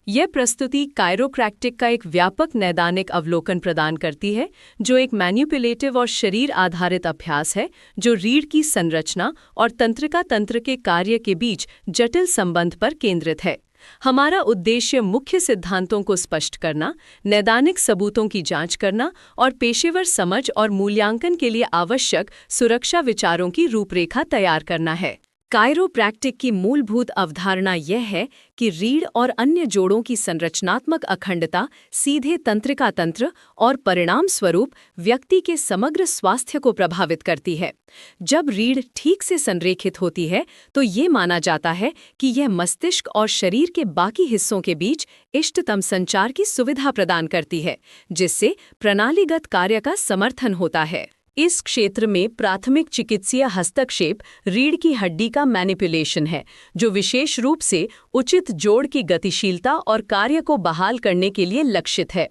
यह प्रस्तुति कायरोप्रैक्टिक का एक व्यापक नैदानिक अवलोकन प्रदान करती है, जो एक मैन्युपुलेटिव और शरीर आधारित अभ्यास है जो रीढ़ की संरचना और तंत्रिका तंत्र के कार्य के बीच जटिल संबंध पर केंद्रित है। हमारा उद्देश्य मुख्य सिद्धांतों को स्पष्ट करना, नैदानिक सबूतों की जांच करना और पेशेवर समझ और मूल्यांकन के लिए आवश्यक सुरक्षा विचारों की रूपरेखा तैयार करना है। कायरोप्रैक्टिक की मूलभूत अवधारणा यह है कि रीढ़ और अन्य जोड़ों की संरचनात्मक अखंडता सीधे तंत्रिका तंत्र और परिणाम स्वरूप व्यक्ति के समग्र स्वास्थ्य को प्रभावित करती है। जब रीढ़ ठीक से संरेखित होती है तो ये माना जाता है कि यह मस्तिष्क और शरीर के बाकी हिस्सों के बीच इष्टतम संचार की सुविधा प्रदान करती है, जिससे प्रणालीगत कार्य का समर्थन होता है। इस क्षेत्र में प्राथमिक चिकित्सीय हस्तक्षेप रीढ़ की हड्डी का मैनिपुलेशन है, जो विशेष रूप से उचित जोड़ की गतिशीलता और कार्य को बहाल करने के लिए लक्षित है।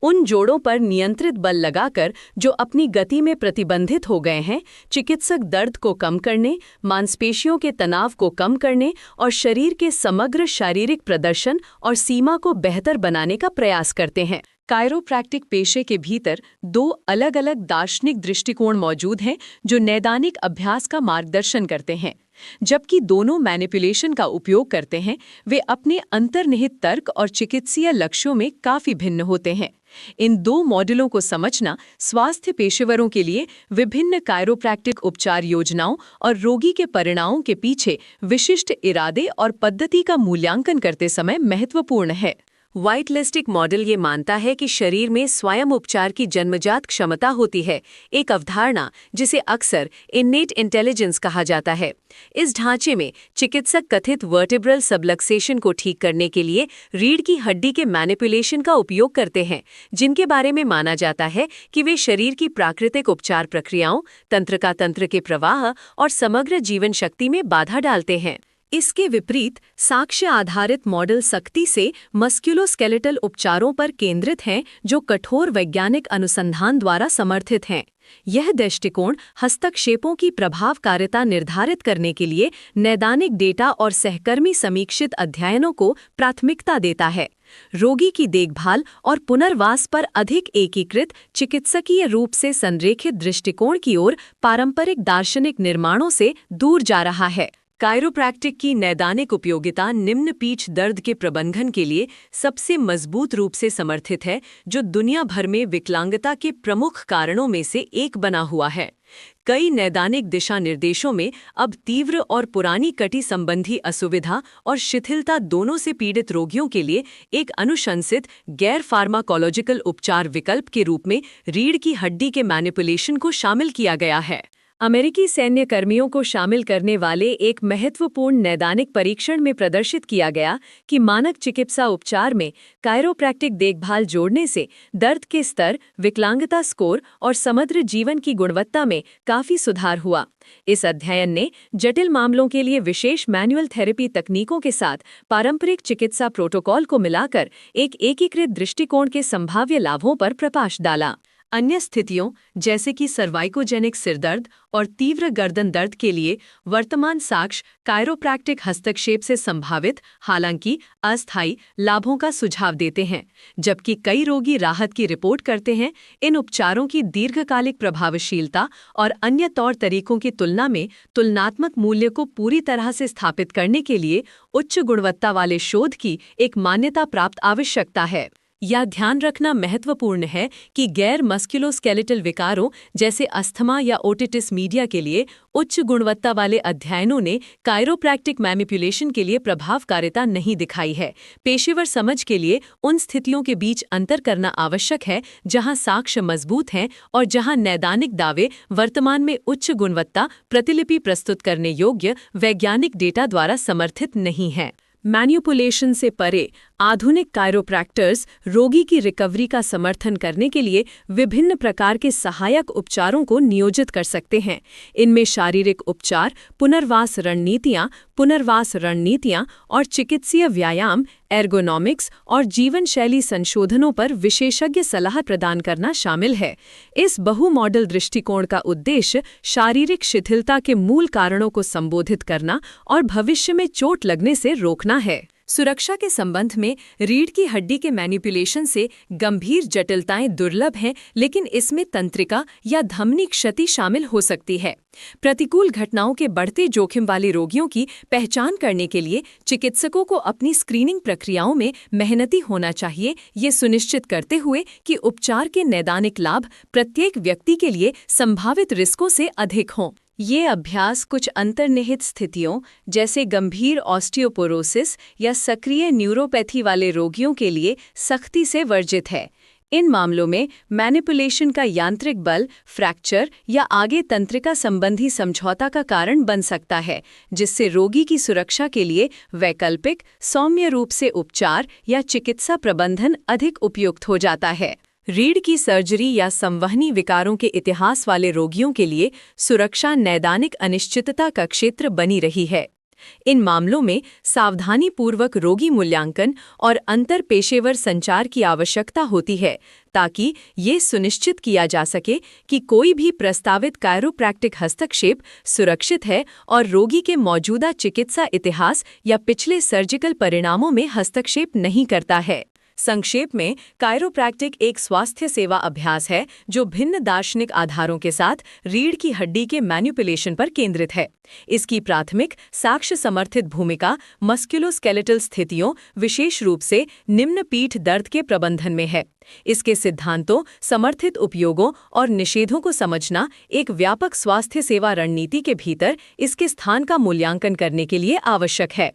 उन जोड़ों पर नियंत्रित बल लगाकर जो अपनी गति में प्रतिबंधित हो गए हैं, चिकित्सक दर्द को कम करने, मांसपेशियों के तनाव को कम करने और शरीर के समग्र शारीरिक प्रदर्शन और सीमा को बेहतर बनाने का प्रयास करते हैं। कायरोप्रैक्टिक पेशे के भीतर दो अलग अलग दार्शनिक दृष्टिकोण मौजूद हैं जो नैदानिक अभ्यास का मार्गदर्शन करते हैं। जबकि दोनों मैनिपुलेशन का उपयोग करते हैं, वे अपने अंतर्निहित तर्क और चिकित्सीय लक्ष्यों में काफी भिन्न होते हैं। इन दो मॉडलों को समझना स्वास्थ्य पेशेवरों के लिए विभिन्न कायरोप्रैक्टिक उपचार योजनाओं और रोगी के परिणामों के पीछे विशिष्ट इरादे और पद्धति का मूल्यांकन करते समय महत्वपूर्ण है। व्हाइटलिस्टिक मॉडल ये मानता है कि शरीर में स्वयं उपचार की जन्मजात क्षमता होती है, एक अवधारणा जिसे अक्सर इन्नेट इंटेलिजेंस कहा जाता है। इस ढांचे में चिकित्सक कथित वर्टिब्रल सबलक्सेशन को ठीक करने के लिए रीढ़ की हड्डी के मैनिपुलेशन का उपयोग करते हैं, जिनके बारे में माना जाता है कि वे शरीर की प्राकृतिक उपचार प्रक्रियाओं, तंत्रिका तंत्र के प्रवाह और समग्र जीवन शक्ति में बाधा डालते हैं। इसके विपरीत साक्ष्य आधारित मॉडल सख्ती से मस्कुलोस्केलेटल उपचारों पर केंद्रित हैं, जो कठोर वैज्ञानिक अनुसंधान द्वारा समर्थित हैं। यह दृष्टिकोण हस्तक्षेपों की प्रभावकारिता निर्धारित करने के लिए नैदानिक डेटा और सहकर्मी समीक्षित अध्ययनों को प्राथमिकता देता है। रोगी की देखभाल और पुनर्वास पर अधिक एकीकृत चिकित्सकीय रूप से संरेखित दृष्टिकोण की ओर पारंपरिक दार्शनिक निर्माणों से दूर जा रहा है। कायरोप्रैक्टिक की नैदानिक उपयोगिता निम्न पीठ दर्द के प्रबंधन के लिए सबसे मजबूत रूप से समर्थित है, जो दुनिया भर में विकलांगता के प्रमुख कारणों में से एक बना हुआ है। कई नैदानिक दिशा निर्देशों में अब तीव्र और पुरानी कटी संबंधी असुविधा और शिथिलता दोनों से पीड़ित रोगियों के लिए एक अनुशंसित गैर फार्माकोलॉजिकल उपचार विकल्प के रूप में रीढ़ की हड्डी के मैनिपुलेशन को शामिल किया गया है। अमेरिकी सैन्य कर्मियों को शामिल करने वाले एक महत्वपूर्ण नैदानिक परीक्षण में प्रदर्शित किया गया कि मानक चिकित्सा उपचार में कायरोप्रैक्टिक देखभाल जोड़ने से दर्द के स्तर, विकलांगता स्कोर और समग्र जीवन की गुणवत्ता में काफी सुधार हुआ। इस अध्ययन ने जटिल मामलों के लिए विशेष मैनुअल थेरेपी तकनीकों के साथ पारंपरिक चिकित्सा प्रोटोकॉल को मिलाकर एक एकीकृत दृष्टिकोण के संभाव्य लाभों पर प्रकाश डाला। अन्य स्थितियों जैसे कि सर्वाइकोजेनिक सिरदर्द और तीव्र गर्दन दर्द के लिए वर्तमान साक्ष्य कायरोप्रैक्टिक हस्तक्षेप से संभावित, हालांकि अस्थायी, लाभों का सुझाव देते हैं। जबकि कई रोगी राहत की रिपोर्ट करते हैं, इन उपचारों की दीर्घकालिक प्रभावशीलता और अन्य तौर तरीकों की तुलना में तुलनात्मक मूल्य को पूरी तरह से स्थापित करने के लिए उच्च गुणवत्ता वाले शोध की एक मान्यता प्राप्त आवश्यकता है। यह ध्यान रखना महत्वपूर्ण है कि गैर मस्कुलोस्केलेटल विकारों जैसे अस्थमा या ओटिटिस मीडिया के लिए उच्च गुणवत्ता वाले अध्ययनों ने कायरोप्रैक्टिक मैनिपुलेशन के लिए प्रभावकारिता नहीं दिखाई है। पेशेवर समझ के लिए उन स्थितियों के बीच अंतर करना आवश्यक है जहां साक्ष्य मजबूत हैं और जहां नैदानिक दावे वर्तमान में उच्च गुणवत्ता प्रतिलिपि प्रस्तुत करने योग्य वैज्ञानिक डेटा द्वारा समर्थित नहीं हैं। मैनिपुलेशन से परे आधुनिक कायरोप्रैक्टर्स रोगी की रिकवरी का समर्थन करने के लिए विभिन्न प्रकार के सहायक उपचारों को नियोजित कर सकते हैं। इनमें शारीरिक उपचार, पुनर्वास रणनीतियां और चिकित्सीय व्यायाम, एर्गोनॉमिक्स और जीवन शैली संशोधनों पर विशेषज्ञ सलाह प्रदान करना शामिल है। इस बहु-मॉडल दृष्टिकोण का उद्देश्य शारीरिक शिथिलता के मूल कारणों को संबोधित करना और भविष्य में चोट लगने से रोकना है। सुरक्षा के संबंध में रीढ़ की हड्डी के मैनिपुलेशन से गंभीर जटिलताएं दुर्लभ हैं, लेकिन इसमें तंत्रिका या धमनी क्षति शामिल हो सकती है। प्रतिकूल घटनाओं के बढ़ते जोखिम वाले रोगियों की पहचान करने के लिए चिकित्सकों को अपनी स्क्रीनिंग प्रक्रियाओं में मेहनती होना चाहिए, ये सुनिश्चित करते हुए कि उपचार के नैदानिक लाभ प्रत्येक व्यक्ति के लिए संभावित रिस्कों से अधिक हों। ये अभ्यास कुछ अंतर्निहित स्थितियों जैसे गंभीर ऑस्टियोपोरोसिस या सक्रिय न्यूरोपैथी वाले रोगियों के लिए सख्ती से वर्जित है। इन मामलों में मैनिपुलेशन का यांत्रिक बल फ्रैक्चर या आगे तंत्रिका संबंधी समझौता का कारण बन सकता है, जिससे रोगी की सुरक्षा के लिए वैकल्पिक सौम्य रूप से उपचार या चिकित्सा प्रबंधन अधिक उपयुक्त हो जाता है। रीढ़ की सर्जरी या संवहनी विकारों के इतिहास वाले रोगियों के लिए सुरक्षा नैदानिक अनिश्चितता का क्षेत्र बनी रही है। इन मामलों में सावधानीपूर्वक रोगी मूल्यांकन और अंतर पेशेवर संचार की आवश्यकता होती है, ताकि ये सुनिश्चित किया जा सके कि कोई भी प्रस्तावित कायरोप्रैक्टिक हस्तक्षेप सुरक्षित है और रोगी के मौजूदा चिकित्सा इतिहास या पिछले सर्जिकल परिणामों में हस्तक्षेप नहीं करता है। संक्षेप में, कायरोप्रैक्टिक एक स्वास्थ्य सेवा अभ्यास है जो भिन्न दार्शनिक आधारों के साथ रीढ़ की हड्डी के मैनिपुलेशन पर केंद्रित है। इसकी प्राथमिक साक्ष्य समर्थित भूमिका मस्कुलोस्केलेटल स्थितियों, विशेष रूप से निम्न पीठ दर्द के प्रबंधन में है। इसके सिद्धांतों, समर्थित उपयोगों और निषेधों को समझना एक व्यापक स्वास्थ्य सेवा रणनीति के भीतर इसके स्थान का मूल्यांकन करने के लिए आवश्यक है।